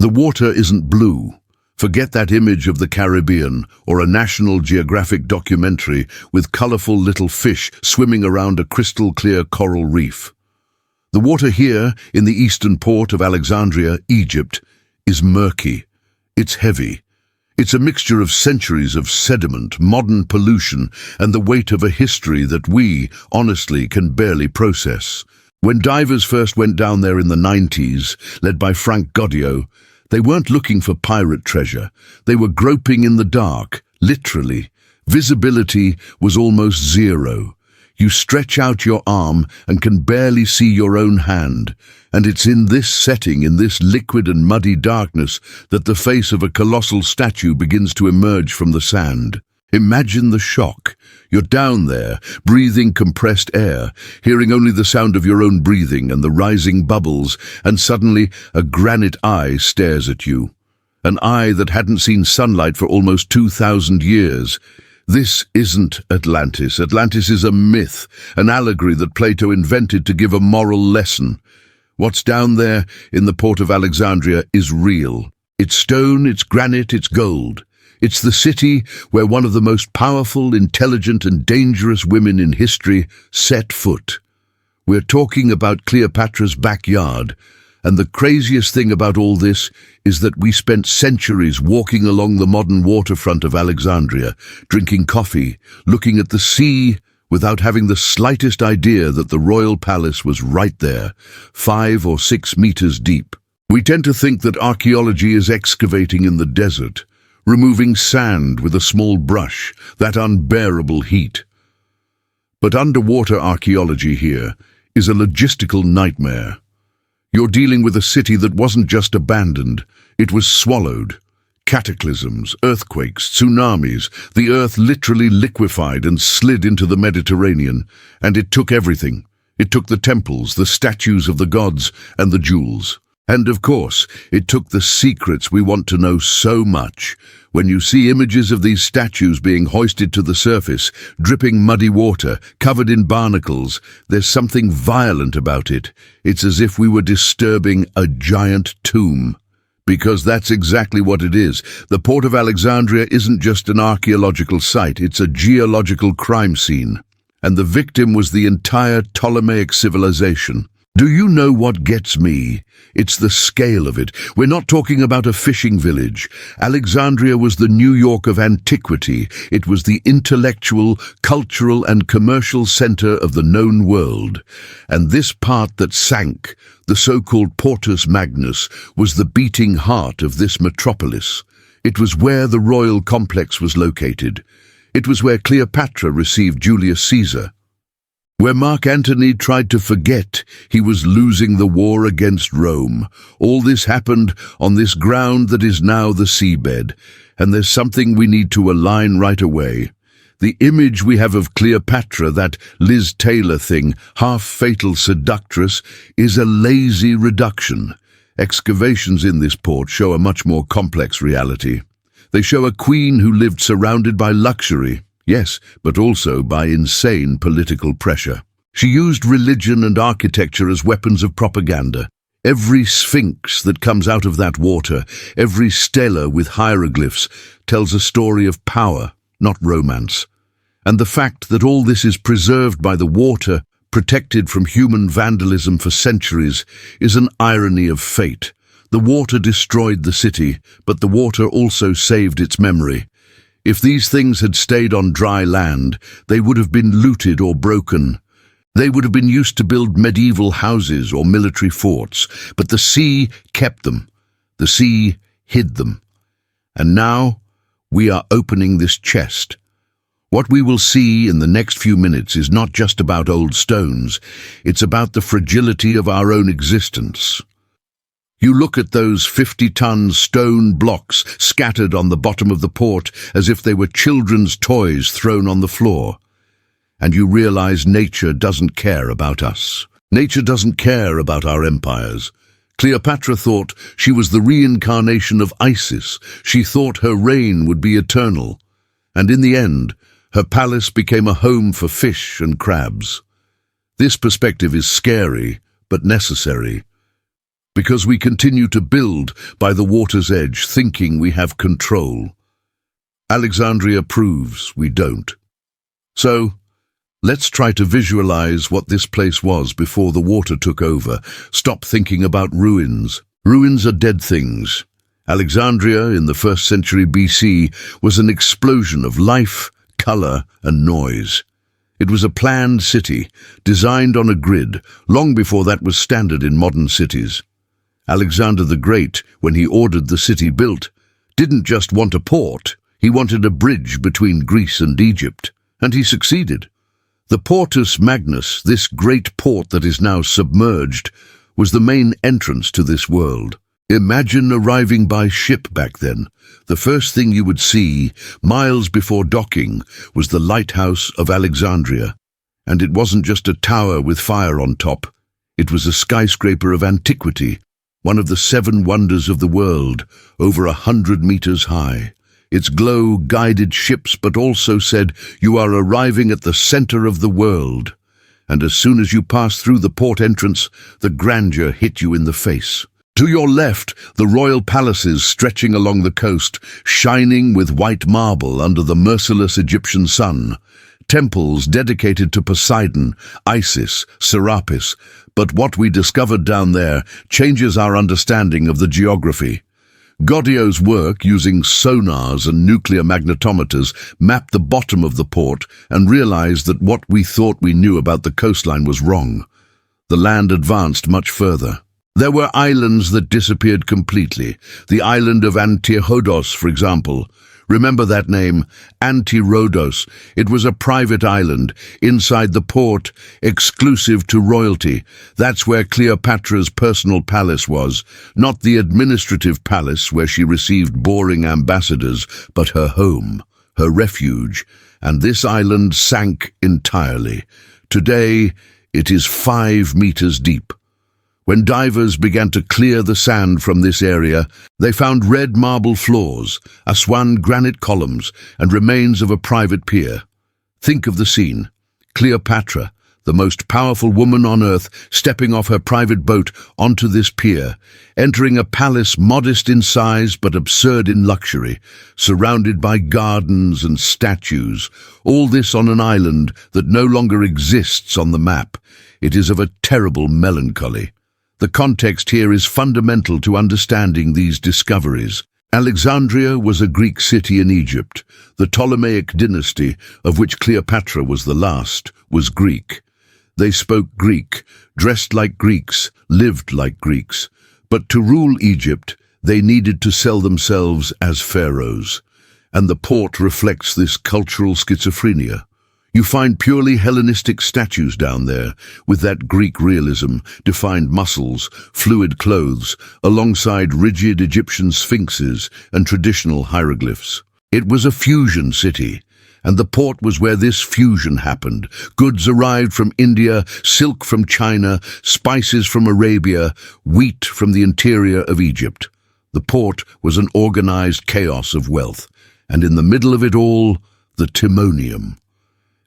The water isn't blue. Forget that image of the Caribbean or a National Geographic documentary with colorful little fish swimming around a crystal-clear coral reef. The water here, in the eastern port of Alexandria, Egypt, is murky. It's heavy. It's a mixture of centuries of sediment, modern pollution, and the weight of a history that we, honestly, can barely process. When divers first went down there in the 90s, led by Frank Goddio, they weren't looking for pirate treasure. They were groping in the dark, literally. Visibility was almost zero. You stretch out your arm and can barely see your own hand. And it's in this setting, in this liquid and muddy darkness, that the face of a colossal statue begins to emerge from the sand. Imagine the shock. You're down there, breathing compressed air, hearing only the sound of your own breathing and the rising bubbles, and suddenly a granite eye stares at you. An eye that hadn't seen sunlight for almost 2,000 years. This isn't Atlantis. Atlantis is a myth, an allegory that Plato invented to give a moral lesson. What's down there in the port of Alexandria is real. It's stone, it's granite, it's gold. It's the city where one of the most powerful, intelligent, and dangerous women in history set foot. We're talking about Cleopatra's backyard, and the craziest thing about all this is that we spent centuries walking along the modern waterfront of Alexandria, drinking coffee, looking at the sea, without having the slightest idea that the royal palace was right there, 5 or 6 meters deep. We tend to think that archaeology is excavating in the desert, removing sand with a small brush, that unbearable heat. But underwater archaeology here is a logistical nightmare. You're dealing with a city that wasn't just abandoned, it was swallowed. Cataclysms, earthquakes, tsunamis, the earth literally liquefied and slid into the Mediterranean, and it took everything. It took the temples, the statues of the gods, and the jewels. And of course, it took the secrets we want to know so much. When you see images of these statues being hoisted to the surface, dripping muddy water, covered in barnacles, there's something violent about it. It's as if we were disturbing a giant tomb. Because that's exactly what it is. The port of Alexandria isn't just an archaeological site, it's a geological crime scene. And the victim was the entire Ptolemaic civilization. Do you know what gets me? It's the scale of it. We're not talking about a fishing village. Alexandria was the New York of antiquity. It was the intellectual, cultural, and commercial center of the known world. And this part that sank, the so-called Portus Magnus, was the beating heart of this metropolis. It was where the royal complex was located. It was where Cleopatra received Julius Caesar. Where Mark Antony tried to forget he was losing the war against Rome. All this happened on this ground that is now the seabed, and there's something we need to align right away. The image we have of Cleopatra, that Liz Taylor thing, half-fatal seductress, is a lazy reduction. Excavations in this port show a much more complex reality. They show a queen who lived surrounded by luxury. Yes, but also by insane political pressure. She used religion and architecture as weapons of propaganda. Every sphinx that comes out of that water, every stela with hieroglyphs, tells a story of power, not romance. And the fact that all this is preserved by the water, protected from human vandalism for centuries, is an irony of fate. The water destroyed the city, but the water also saved its memory. If these things had stayed on dry land, they would have been looted or broken. They would have been used to build medieval houses or military forts, but the sea kept them. The sea hid them. And now we are opening this chest. What we will see in the next few minutes is not just about old stones, it's about the fragility of our own existence. You look at those 50-ton stone blocks scattered on the bottom of the port as if they were children's toys thrown on the floor. And you realize nature doesn't care about us. Nature doesn't care about our empires. Cleopatra thought she was the reincarnation of Isis. She thought her reign would be eternal. And in the end, her palace became a home for fish and crabs. This perspective is scary, but necessary. because we continue to build by the water's edge, thinking we have control. Alexandria proves we don't. So, let's try to visualize what this place was before the water took over. Stop thinking about ruins. Ruins are dead things. Alexandria, in the 1st century BC, was an explosion of life, color, and noise. It was a planned city, designed on a grid, long before that was standard in modern cities. Alexander the Great, when he ordered the city built, didn't just want a port, he wanted a bridge between Greece and Egypt, and he succeeded. The Portus Magnus, this great port that is now submerged, was the main entrance to this world. Imagine arriving by ship back then. The first thing you would see, miles before docking, was the lighthouse of Alexandria. And it wasn't just a tower with fire on top. It was a skyscraper of antiquity, one of the 7 wonders of the world, over 100 meters high. Its glow guided ships but also said, "You are arriving at the center of the world." And as soon as you passed through the port entrance, the grandeur hit you in the face. To your left, the royal palaces stretching along the coast, shining with white marble under the merciless Egyptian sun. Temples dedicated to Poseidon, Isis, Serapis. But what we discovered down there changes our understanding of the geography. Godio's work, using sonars and nuclear magnetometers, mapped the bottom of the port and realized that what we thought we knew about the coastline was wrong. The land advanced much further. There were islands that disappeared completely. The island of Antirrhodos, for example. Remember that name, Antirrhodos. It was a private island, inside the port, exclusive to royalty. That's where Cleopatra's personal palace was. Not the administrative palace where she received boring ambassadors, but her home, her refuge. And this island sank entirely. Today, it is 5 meters deep. When divers began to clear the sand from this area, they found red marble floors, Aswan granite columns, and remains of a private pier. Think of the scene. Cleopatra, the most powerful woman on earth, stepping off her private boat onto this pier, entering a palace modest in size but absurd in luxury, surrounded by gardens and statues, all this on an island that no longer exists on the map. It is of a terrible melancholy. The context here is fundamental to understanding these discoveries. Alexandria was a Greek city in Egypt. The Ptolemaic dynasty, of which Cleopatra was the last, was Greek. They spoke Greek, dressed like Greeks, lived like Greeks. But to rule Egypt, they needed to sell themselves as pharaohs. And the port reflects this cultural schizophrenia. You find purely Hellenistic statues down there, with that Greek realism, defined muscles, fluid clothes, alongside rigid Egyptian sphinxes and traditional hieroglyphs. It was a fusion city, and the port was where this fusion happened. Goods arrived from India, silk from China, spices from Arabia, wheat from the interior of Egypt. The port was an organized chaos of wealth, and in the middle of it all, the Timonium.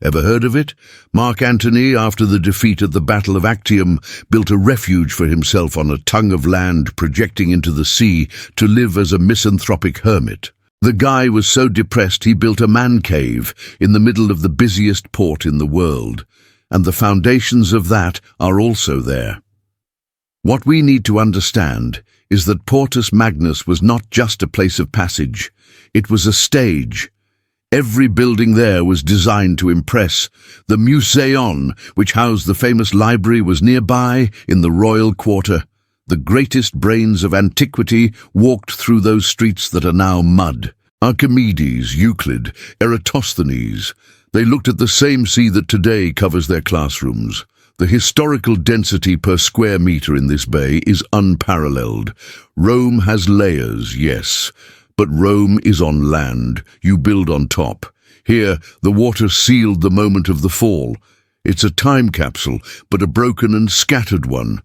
Ever heard of it? Mark Antony, after the defeat at the Battle of Actium, built a refuge for himself on a tongue of land projecting into the sea to live as a misanthropic hermit. The guy was so depressed he built a man cave in the middle of the busiest port in the world, and the foundations of that are also there. What we need to understand is that Portus Magnus was not just a place of passage, it was a stage. Every building there was designed to impress. The Museion, which housed the famous library, was nearby in the royal quarter. The greatest brains of antiquity walked through those streets that are now mud. Archimedes, Euclid, Eratosthenes. They looked at the same sea that today covers their classrooms. The historical density per square meter in this bay is unparalleled. Rome has layers, yes. But Rome is on land. You build on top. Here, the water sealed the moment of the fall. It's a time capsule, but a broken and scattered one.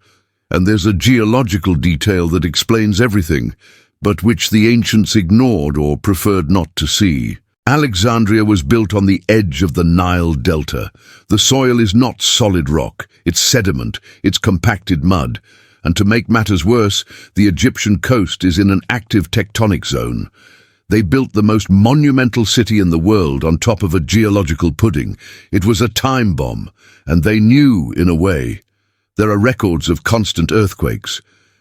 And there's a geological detail that explains everything, but which the ancients ignored or preferred not to see. Alexandria was built on the edge of the Nile Delta. The soil is not solid rock, it's sediment, it's compacted mud. And to make matters worse, the Egyptian coast is in an active tectonic zone. They built the most monumental city in the world on top of a geological pudding. It was a time bomb, and they knew, in a way. There are records of constant earthquakes,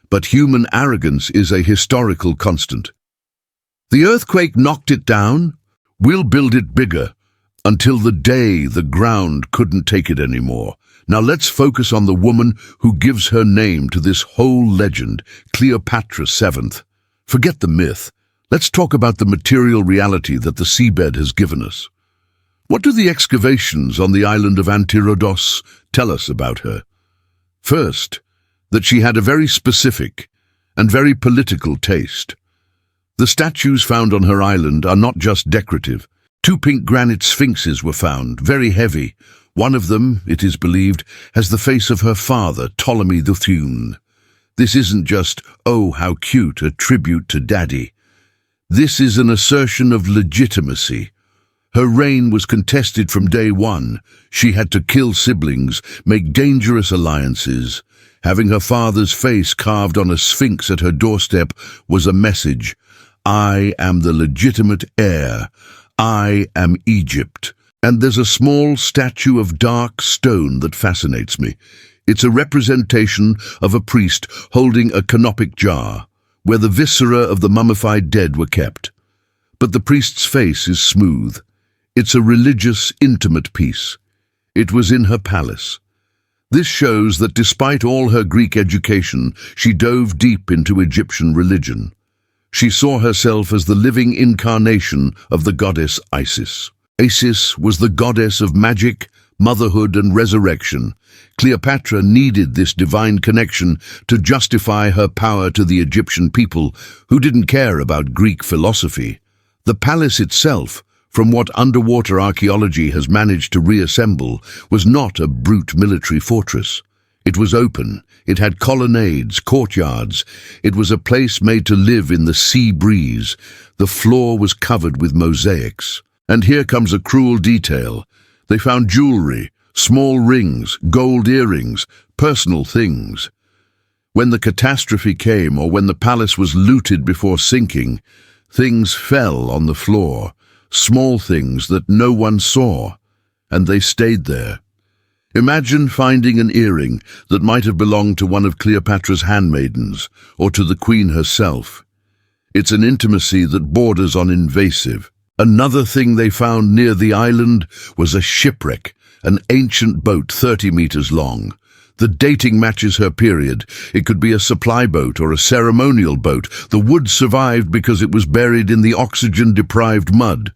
but human arrogance is a historical constant. The earthquake knocked it down. We'll build it bigger, until the day the ground couldn't take it anymore. Now let's focus on the woman who gives her name to this whole legend, Cleopatra VII. Forget the myth. Let's talk about the material reality that the seabed has given us. What do the excavations on the island of Antirodos tell us about her? First, that she had a very specific and very political taste. The statues found on her island are not just decorative. 2 pink granite sphinxes were found, very heavy. One of them, it is believed, has the face of her father, Ptolemy the Thune. This isn't just, oh, how cute, a tribute to Daddy. This is an assertion of legitimacy. Her reign was contested from day one. She had to kill siblings, make dangerous alliances. Having her father's face carved on a sphinx at her doorstep was a message. I am the legitimate heir. I am Egypt. And there's a small statue of dark stone that fascinates me. It's a representation of a priest holding a canopic jar, where the viscera of the mummified dead were kept. But the priest's face is smooth. It's a religious, intimate piece. It was in her palace. This shows that despite all her Greek education, she dove deep into Egyptian religion. She saw herself as the living incarnation of the goddess Isis. Isis was the goddess of magic, motherhood, and resurrection. Cleopatra needed this divine connection to justify her power to the Egyptian people, who didn't care about Greek philosophy. The palace itself, from what underwater archaeology has managed to reassemble, was not a brute military fortress. It was open, it had colonnades, courtyards. It was a place made to live in the sea breeze. The floor was covered with mosaics. And here comes a cruel detail. They found jewelry, small rings, gold earrings, personal things. When the catastrophe came, or when the palace was looted before sinking, things fell on the floor, small things that no one saw, and they stayed there. Imagine finding an earring that might have belonged to one of Cleopatra's handmaidens, or to the queen herself. It's an intimacy that borders on invasive. Another thing they found near the island was a shipwreck, an ancient boat 30 meters long. The dating matches her period. It could be a supply boat or a ceremonial boat. The wood survived because it was buried in the oxygen-deprived mud.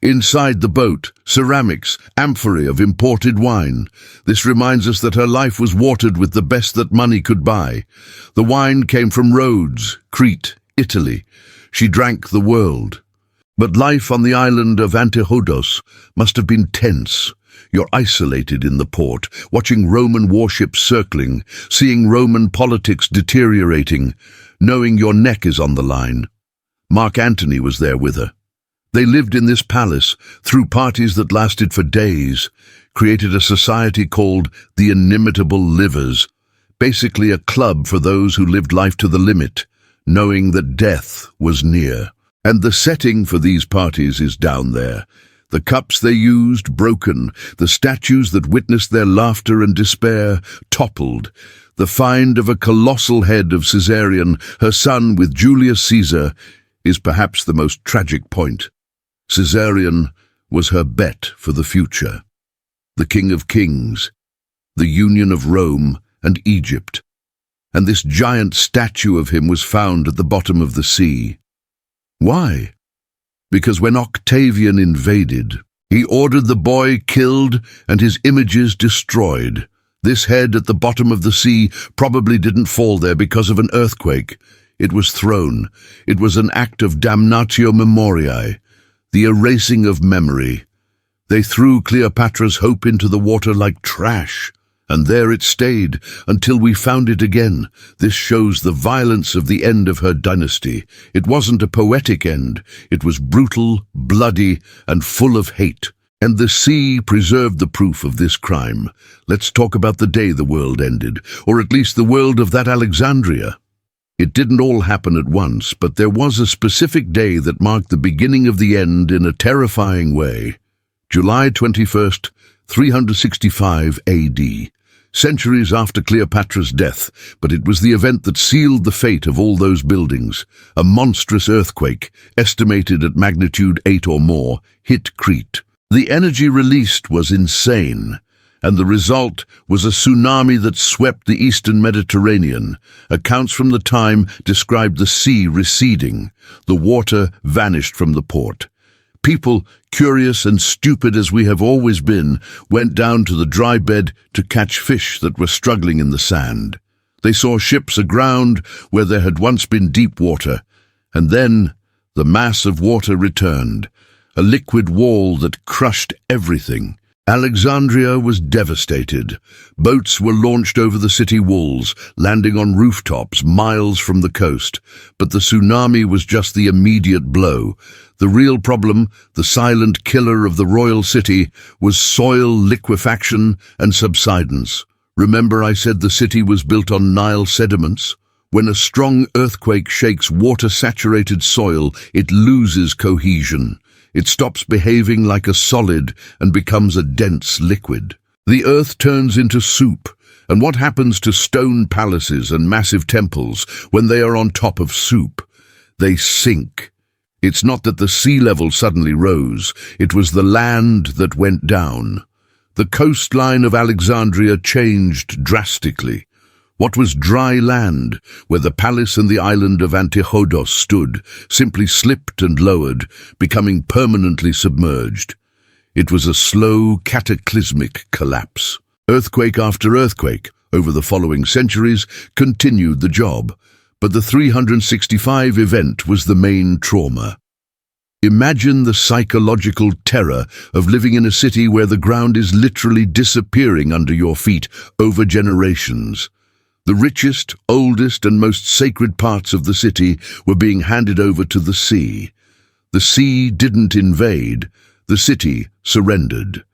Inside the boat, ceramics, amphorae of imported wine. This reminds us that her life was watered with the best that money could buy. The wine came from Rhodes, Crete, Italy. She drank the world. But life on the island of Antirodos must have been tense. You're isolated in the port, watching Roman warships circling, seeing Roman politics deteriorating, knowing your neck is on the line. Mark Antony was there with her. They lived in this palace through parties that lasted for days, created a society called the Inimitable Livers, basically a club for those who lived life to the limit, knowing that death was near. And the setting for these parties is down there. The cups they used, broken. The statues that witnessed their laughter and despair, toppled. The find of a colossal head of Caesarion, her son with Julius Caesar, is perhaps the most tragic point. Caesarion was her bet for the future. The King of Kings, the union of Rome and Egypt. And this giant statue of him was found at the bottom of the sea. Why? Because when Octavian invaded, he ordered the boy killed and his images destroyed. This head at the bottom of the sea probably didn't fall there because of an earthquake. It was thrown. It was an act of damnatio memoriae, the erasing of memory. They threw Cleopatra's hope into the water like trash, and there it stayed until we found it again. This shows the violence of the end of her dynasty. It wasn't a poetic end. It was brutal, bloody, and full of hate. And the sea preserved the proof of this crime. Let's talk about the day the world ended, or at least the world of that Alexandria. It didn't all happen at once, but there was a specific day that marked the beginning of the end in a terrifying way. July 21st, 365 AD. Centuries after Cleopatra's death, but it was the event that sealed the fate of all those buildings. A monstrous earthquake, estimated at magnitude 8 or more, hit Crete. The energy released was insane, and the result was a tsunami that swept the eastern Mediterranean. Accounts from the time described the sea receding. The water vanished from the port. People, curious and stupid as we have always been, went down to the dry bed to catch fish that were struggling in the sand. They saw ships aground where there had once been deep water, and then the mass of water returned, a liquid wall that crushed everything. Alexandria was devastated. Boats were launched over the city walls, landing on rooftops miles from the coast. But the tsunami was just the immediate blow. The real problem, the silent killer of the royal city, was soil liquefaction and subsidence. Remember I said the city was built on Nile sediments? When a strong earthquake shakes water-saturated soil, it loses cohesion. It stops behaving like a solid and becomes a dense liquid. The earth turns into soup. And what happens to stone palaces and massive temples when they are on top of soup? They sink. It's not that the sea level suddenly rose, it was the land that went down. The coastline of Alexandria changed drastically. What was dry land, where the palace and the island of Antihodos stood, simply slipped and lowered, becoming permanently submerged. It was a slow, cataclysmic collapse. Earthquake after earthquake, over the following centuries, continued the job, but the 365 event was the main trauma. Imagine the psychological terror of living in a city where the ground is literally disappearing under your feet over generations. The richest, oldest, and most sacred parts of the city were being handed over to the sea. The sea didn't invade, the city surrendered.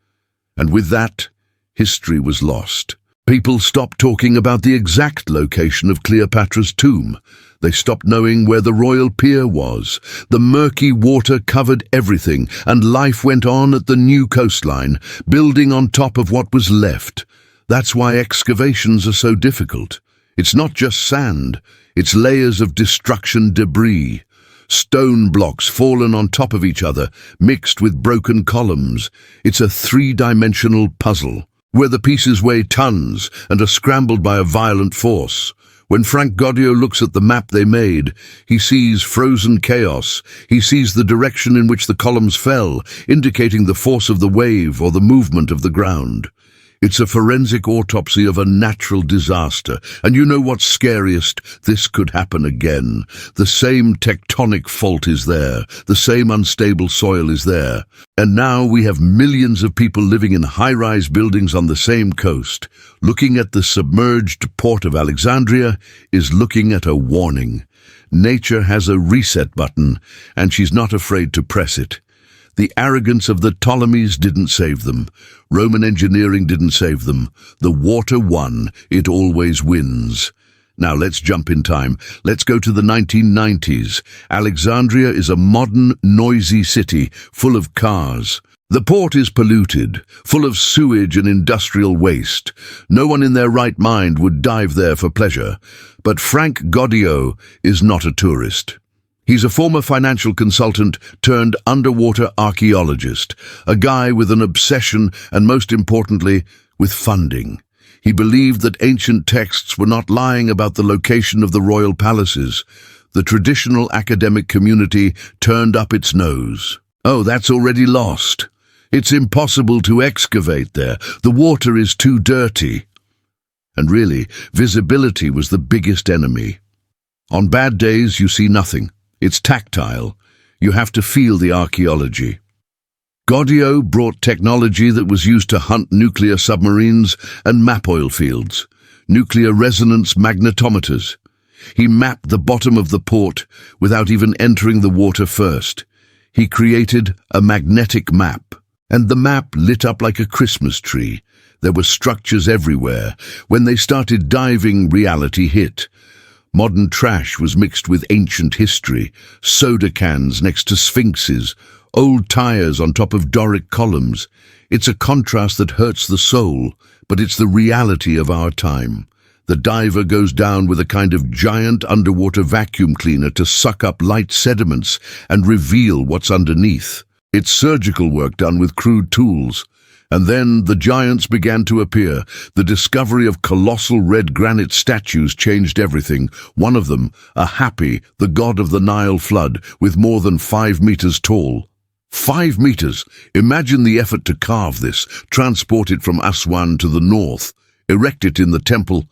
And with that, history was lost. People stopped talking about the exact location of Cleopatra's tomb. They stopped knowing where the royal pier was. The murky water covered everything, and life went on at the new coastline, building on top of what was left. That's why excavations are so difficult. It's not just sand, it's layers of destruction debris. Stone blocks fallen on top of each other, mixed with broken columns. It's a three-dimensional puzzle, where the pieces weigh tons and are scrambled by a violent force. When Frank Gaudio looks at the map they made, he sees frozen chaos. He sees the direction in which the columns fell, indicating the force of the wave or the movement of the ground. It's a forensic autopsy of a natural disaster. And you know what's scariest? This could happen again. The same tectonic fault is there. The same unstable soil is there. And now we have millions of people living in high-rise buildings on the same coast. Looking at the submerged port of Alexandria is looking at a warning. Nature has a reset button, and she's not afraid to press it. The arrogance of the Ptolemies didn't save them. Roman engineering didn't save them. The water won. It always wins. Now let's jump in time. Let's go to the 1990s. Alexandria is a modern, noisy city full of cars. The port is polluted, full of sewage and industrial waste. No one in their right mind would dive there for pleasure. But Frank Gaudio is not a tourist. He's a former financial consultant turned underwater archaeologist, a guy with an obsession and, most importantly, with funding. He believed that ancient texts were not lying about the location of the royal palaces. The traditional academic community turned up its nose. Oh, that's already lost. It's impossible to excavate there. The water is too dirty. And really, visibility was the biggest enemy. On bad days, you see nothing. It's tactile. You have to feel the archaeology. Gaudio brought technology that was used to hunt nuclear submarines and map oil fields, nuclear resonance magnetometers. He mapped the bottom of the port without even entering the water first. He created a magnetic map. And the map lit up like a Christmas tree. There were structures everywhere. When they started diving, reality hit. Modern trash was mixed with ancient history, soda cans next to sphinxes, old tires on top of Doric columns. It's a contrast that hurts the soul, but it's the reality of our time. The diver goes down with a kind of giant underwater vacuum cleaner to suck up light sediments and reveal what's underneath. It's surgical work done with crude tools. And then the giants began to appear. The discovery of colossal red granite statues changed everything. One of them, a Hapi, the god of the Nile flood, with more than 5 meters tall. 5 meters! Imagine the effort to carve this, transport it from Aswan to the north, erect it in the temple,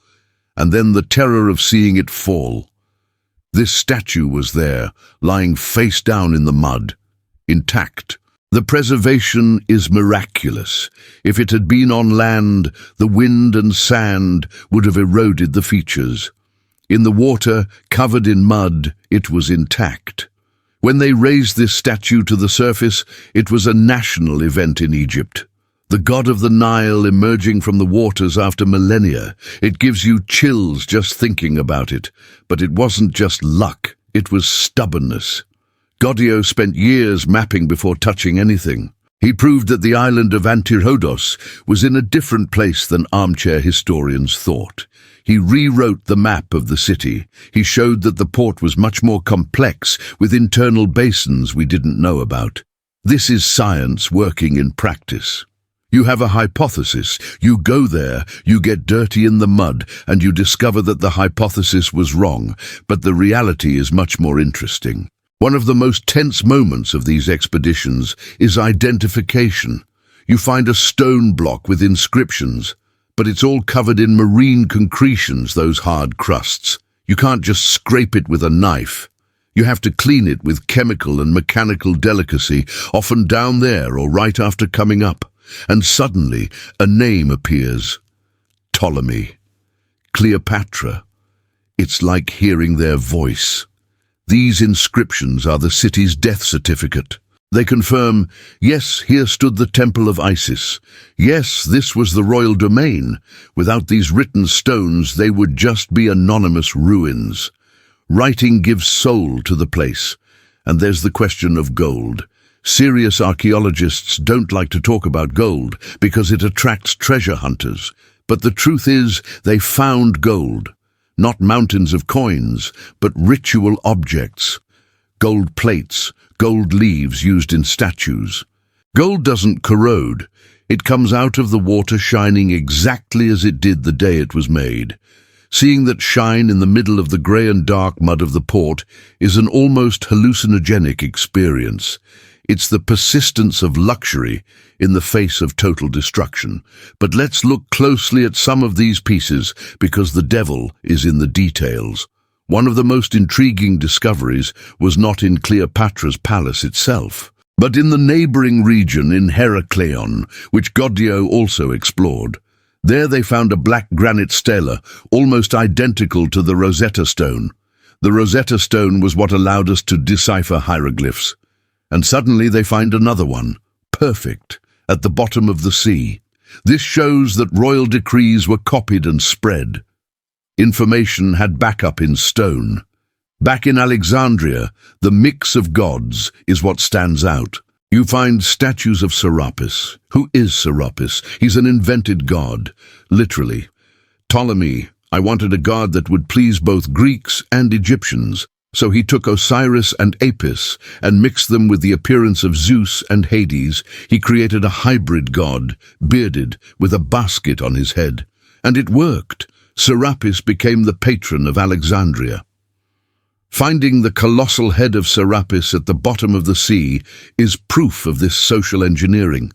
and then the terror of seeing it fall. This statue was there, lying face down in the mud, intact. The preservation is miraculous. If it had been on land, the wind and sand would have eroded the features. In the water, covered in mud, it was intact. When they raised this statue to the surface, it was a national event in Egypt. The god of the Nile emerging from the waters after millennia. It gives you chills just thinking about it. But it wasn't just luck, it was stubbornness. Gaudio spent years mapping before touching anything. He proved that the island of Antirrhodos was in a different place than armchair historians thought. He rewrote the map of the city. He showed that the port was much more complex, with internal basins we didn't know about. This is science working in practice. You have a hypothesis, you go there, you get dirty in the mud, and you discover that the hypothesis was wrong, but the reality is much more interesting. One of the most tense moments of these expeditions is identification. You find a stone block with inscriptions, but it's all covered in marine concretions, those hard crusts. You can't just scrape it with a knife. You have to clean it with chemical and mechanical delicacy, often down there or right after coming up. And suddenly, a name appears. Ptolemy. Cleopatra. It's like hearing their voice. These inscriptions are the city's death certificate. They confirm, yes, here stood the temple of Isis. Yes, this was the royal domain. Without these written stones, they would just be anonymous ruins. Writing gives soul to the place. And there's the question of gold. Serious archaeologists don't like to talk about gold because it attracts treasure hunters. But the truth is, they found gold. Not mountains of coins, but ritual objects. Gold plates, gold leaves used in statues. Gold doesn't corrode. It comes out of the water shining exactly as it did the day it was made. Seeing that shine in the middle of the grey and dark mud of the port is an almost hallucinogenic experience. It's the persistence of luxury in the face of total destruction. But let's look closely at some of these pieces, because the devil is in the details. One of the most intriguing discoveries was not in Cleopatra's palace itself, but in the neighboring region in Herakleion, which Gaudio also explored. There they found a black granite stela, almost identical to the Rosetta Stone. The Rosetta Stone was what allowed us to decipher hieroglyphs. And suddenly they find another one, perfect, at the bottom of the sea. This shows that royal decrees were copied and spread. Information had backup in stone. Back in Alexandria, the mix of gods is what stands out. You find statues of Serapis. Who is Serapis? He's an invented god, literally. Ptolemy, I wanted a god that would please both Greeks and Egyptians. So he took Osiris and Apis and mixed them with the appearance of Zeus and Hades. He created a hybrid god, bearded, with a basket on his head. And it worked. Serapis became the patron of Alexandria. Finding the colossal head of Serapis at the bottom of the sea is proof of this social engineering.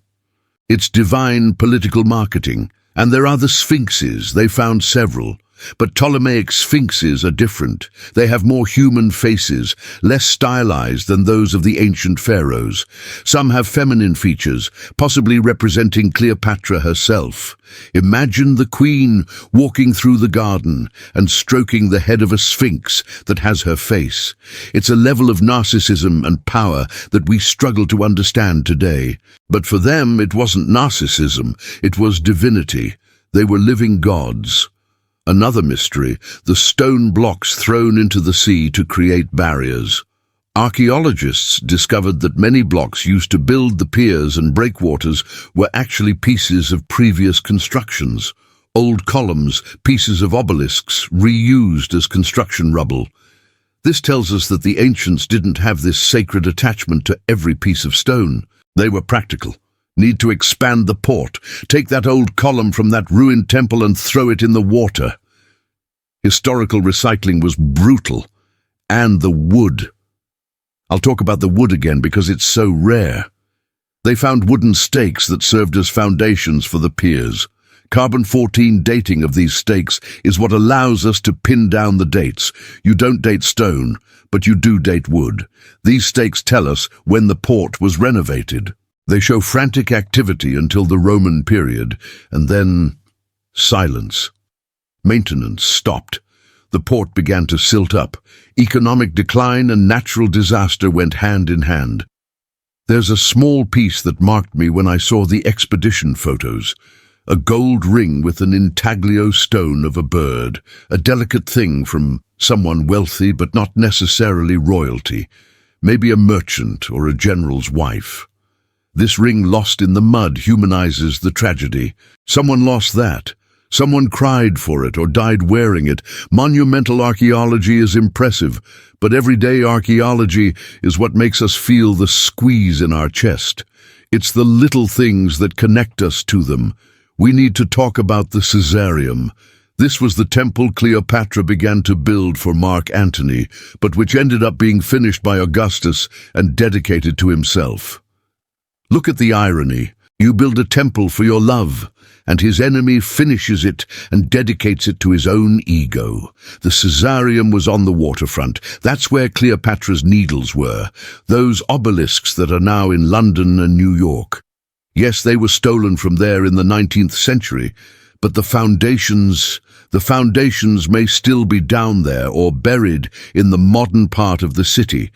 It's divine political marketing. And there are the sphinxes. They found several. But Ptolemaic sphinxes are different. They have more human faces, less stylized than those of the ancient pharaohs. Some have feminine features, possibly representing Cleopatra herself. Imagine the queen walking through the garden and stroking the head of a sphinx that has her face. It's a level of narcissism and power that we struggle to understand today. But for them, it wasn't narcissism, it was divinity. They were living gods. Another mystery, the stone blocks thrown into the sea to create barriers. Archaeologists discovered that many blocks used to build the piers and breakwaters were actually pieces of previous constructions. Old columns, pieces of obelisks, reused as construction rubble. This tells us that the ancients didn't have this sacred attachment to every piece of stone. They were practical. Need to expand the port. Take that old column from that ruined temple and throw it in the water. Historical recycling was brutal. And the wood. I'll talk about the wood again because it's so rare. They found wooden stakes that served as foundations for the piers. Carbon-14 dating of these stakes is what allows us to pin down the dates. You don't date stone, but you do date wood. These stakes tell us when the port was renovated. They show frantic activity until the Roman period, and then silence. Maintenance stopped. The port began to silt up. Economic decline and natural disaster went hand in hand. There's a small piece that marked me when I saw the expedition photos. A gold ring with an intaglio stone of a bird, a delicate thing from someone wealthy but not necessarily royalty, maybe a merchant or a general's wife. This ring lost in the mud humanizes the tragedy. Someone lost that. Someone cried for it or died wearing it. Monumental archaeology is impressive, but everyday archaeology is what makes us feel the squeeze in our chest. It's the little things that connect us to them. We need to talk about the Caesareum. This was the temple Cleopatra began to build for Mark Antony, but which ended up being finished by Augustus and dedicated to himself. Look at the irony. You build a temple for your love, and his enemy finishes it and dedicates it to his own ego. The Caesareum was on the waterfront. That's where Cleopatra's needles were, those obelisks that are now in London and New York. Yes, they were stolen from there in the 19th century, but the foundations may still be down there or buried in the modern part of the city.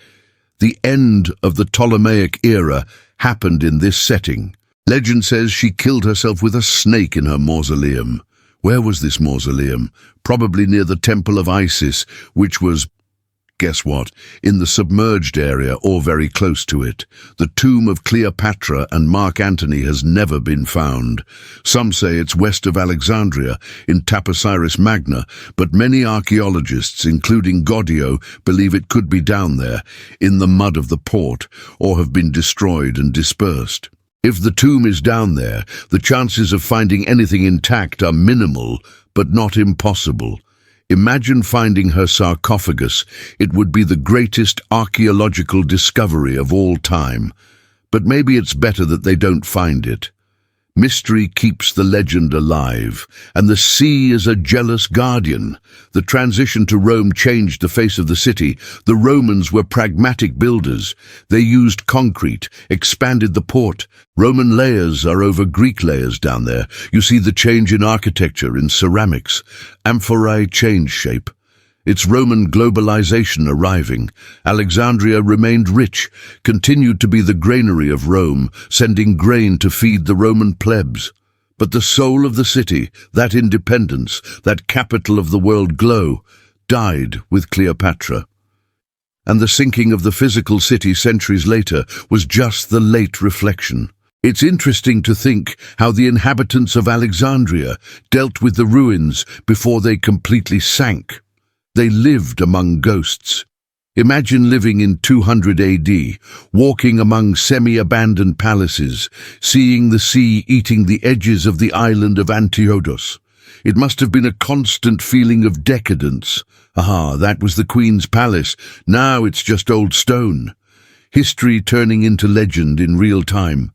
The end of the Ptolemaic era happened in this setting. Legend says she killed herself with a snake in her mausoleum. Where was this mausoleum? Probably near the Temple of Isis, which was, guess what, in the submerged area or very close to it. The tomb of Cleopatra and Mark Antony has never been found. Some say it's west of Alexandria, in Taposiris Magna, but many archaeologists, including Gaudio, believe it could be down there, in the mud of the port, or have been destroyed and dispersed. If the tomb is down there, the chances of finding anything intact are minimal, but not impossible. Imagine finding her sarcophagus. It would be the greatest archaeological discovery of all time. But maybe it's better that they don't find it. Mystery keeps the legend alive, and the sea is a jealous guardian. The transition to Rome changed the face of the city. The Romans were pragmatic builders. They used concrete, expanded the port. Roman layers are over Greek layers down there. You see the change in architecture, in ceramics. Amphorae change shape. It's Roman globalization arriving. Alexandria remained rich, continued to be the granary of Rome, sending grain to feed the Roman plebs. But the soul of the city, that independence, that capital of the world glow, died with Cleopatra. And the sinking of the physical city centuries later was just the late reflection. It's interesting to think how the inhabitants of Alexandria dealt with the ruins before they completely sank. They lived among ghosts. Imagine living in 200 AD, walking among semi-abandoned palaces, seeing the sea eating the edges of the island of Antiochus. It must have been a constant feeling of decadence. Aha, that was the Queen's palace. Now it's just old stone. History turning into legend in real time.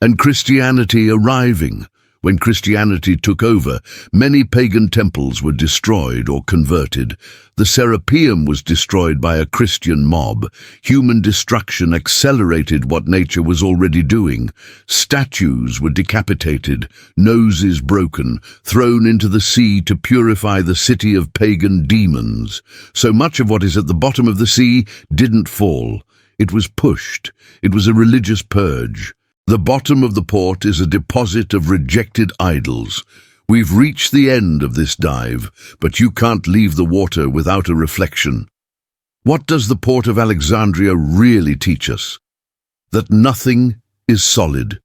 And Christianity arriving. When Christianity took over, many pagan temples were destroyed or converted. The Serapeum was destroyed by a Christian mob. Human destruction accelerated what nature was already doing. Statues were decapitated, noses broken, thrown into the sea to purify the city of pagan demons. So much of what is at the bottom of the sea didn't fall. It was pushed. It was a religious purge. The bottom of the port is a deposit of rejected idols. We've reached the end of this dive, but you can't leave the water without a reflection. What does the port of Alexandria really teach us? That nothing is solid.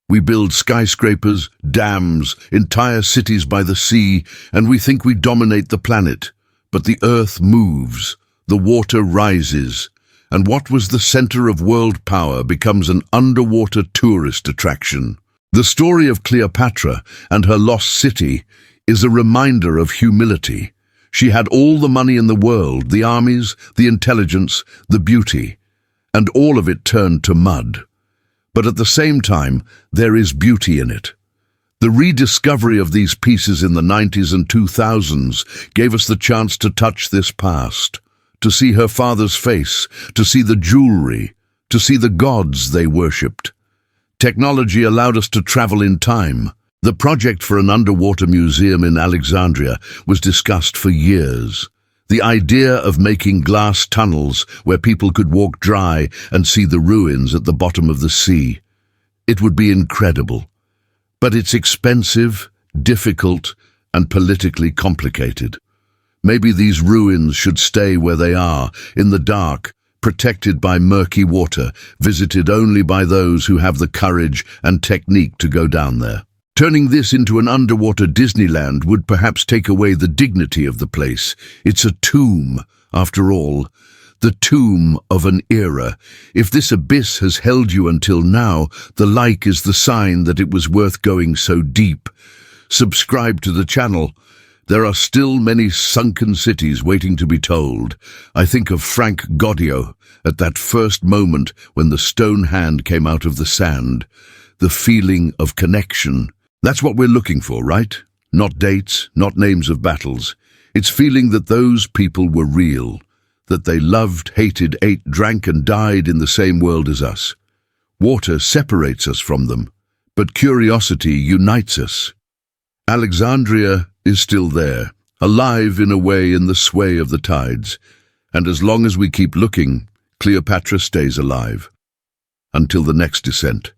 We build skyscrapers, dams, entire cities by the sea, and we think we dominate the planet. But the earth moves, the water rises, and what was the center of world power becomes an underwater tourist attraction. The story of Cleopatra and her lost city is a reminder of humility. She had all the money in the world, the armies, the intelligence, the beauty, and all of it turned to mud. But at the same time, there is beauty in it. The rediscovery of these pieces in the 90s and 2000s gave us the chance to touch this past, to see her father's face, to see the jewelry, to see the gods they worshipped. Technology allowed us to travel in time. The project for an underwater museum in Alexandria was discussed for years. The idea of making glass tunnels where people could walk dry and see the ruins at the bottom of the sea. It would be incredible. But it's expensive, difficult, and politically complicated. Maybe these ruins should stay where they are, in the dark, protected by murky water, visited only by those who have the courage and technique to go down there. Turning this into an underwater Disneyland would perhaps take away the dignity of the place. It's a tomb, after all. The tomb of an era. If this abyss has held you until now, the like is the sign that it was worth going so deep. Subscribe to the channel. There are still many sunken cities waiting to be told. I think of Frank Gaudio at that first moment when the stone hand came out of the sand. The feeling of connection. That's what we're looking for, right? Not dates, not names of battles. It's feeling that those people were real, that they loved, hated, ate, drank, and died in the same world as us. Water separates us from them, but curiosity unites us. Alexandria is still there, alive in a way in the sway of the tides, and as long as we keep looking, Cleopatra stays alive. Until the next descent.